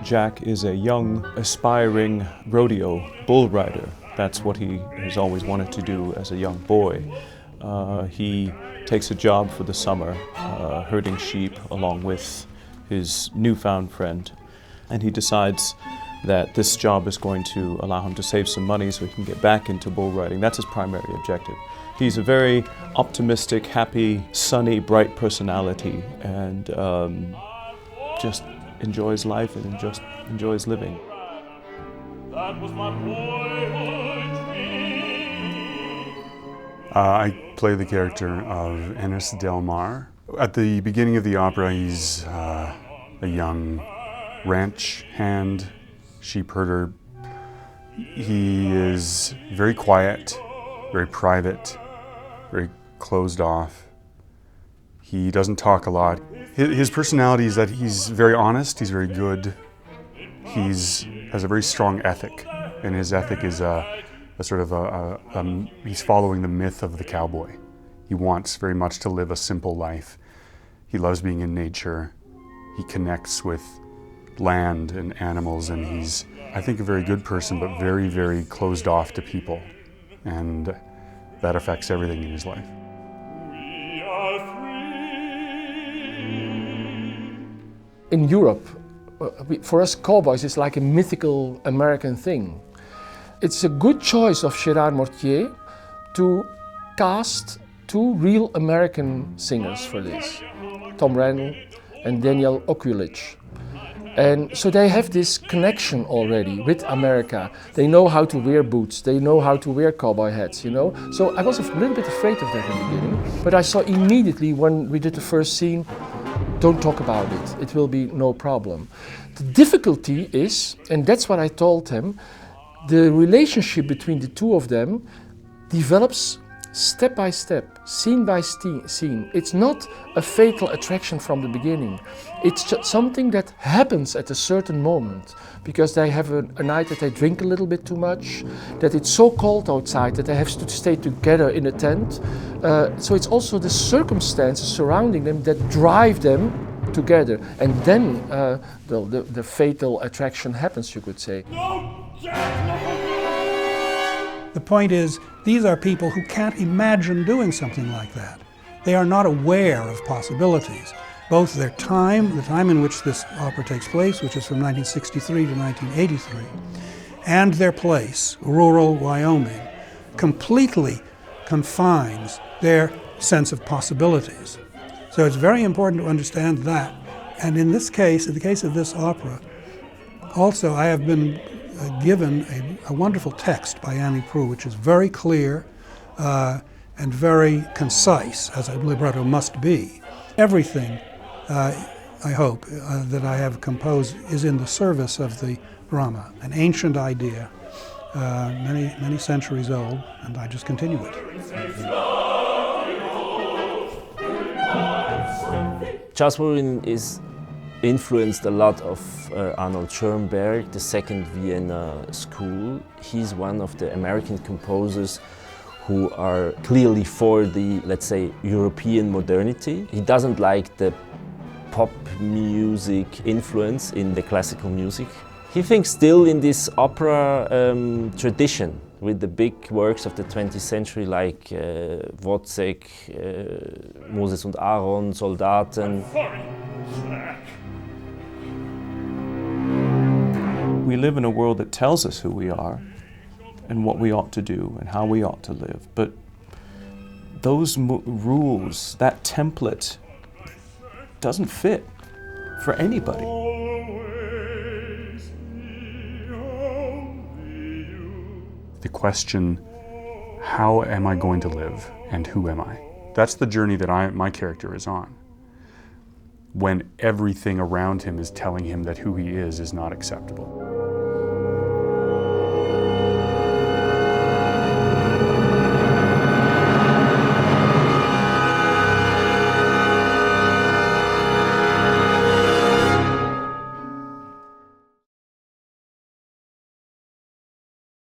Jack is a young, aspiring rodeo bull rider. That's what he has always wanted to do as a young boy. He takes a job for the summer, herding sheep along with his newfound friend. And he decides that this job is going to allow him to save some money so he can get back into bull riding. That's his primary objective. He's a very optimistic, happy, sunny, bright personality, and just enjoys life and just enjoys living. That was my boyhood dream. I play the character of Enes Del Mar. At the beginning of the opera, he's a young ranch hand, sheep herder. He is very quiet, very private, very closed off. He doesn't talk a lot. His personality is that he's very honest, he's very good. He has a very strong ethic, and his ethic is he's following the myth of the cowboy. He wants very much to live a simple life. He loves being in nature. He connects with land and animals, and he's, I think, a very good person, but very, very closed off to people. And that affects everything in his life. In Europe, for us cowboys, it's like a mythical American thing. It's a good choice of Gérard Mortier to cast two real American singers for this, Tom Randle and Daniel Okulitch. And so they have this connection already with America. They know how to wear boots, they know how to wear cowboy hats, you know. So I was a little bit afraid of that in the beginning, but I saw immediately when we did the first scene, don't talk about it, it will be no problem. The difficulty is, and that's what I told him, the relationship between the two of them develops step by step, scene by scene. It's not a fatal attraction from the beginning. It's just something that happens at a certain moment because they have a night that they drink a little bit too much, that it's so cold outside that they have to stay together in a tent. So it's also the circumstances surrounding them that drive them together. And then the fatal attraction happens, you could say. The point is, these are people who can't imagine doing something like that. They are not aware of possibilities. Both their time, the time in which this opera takes place, which is from 1963 to 1983, and their place, rural Wyoming, completely confines their sense of possibilities. So it's very important to understand that. And in this case, in the case of this opera, also I have been given a wonderful text by Annie Proulx, which is very clear and very concise, as a libretto must be. Everything, I hope, that I have composed is in the service of the drama, an ancient idea, many centuries old, and I just continue it. Charles Wuorinen is influenced a lot of Arnold Schoenberg, the Second Vienna School. He's one of the American composers who are clearly for the, let's say, European modernity. He doesn't like the pop music influence in the classical music. He thinks still in this opera tradition with the big works of the 20th century like Wozzeck, Moses und Aaron, Soldaten. We live in a world that tells us who we are and what we ought to do and how we ought to live. But those rules, that template, doesn't fit for anybody. The question, how am I going to live and who am I? That's the journey that my character is on. When everything around him is telling him that who he is not acceptable.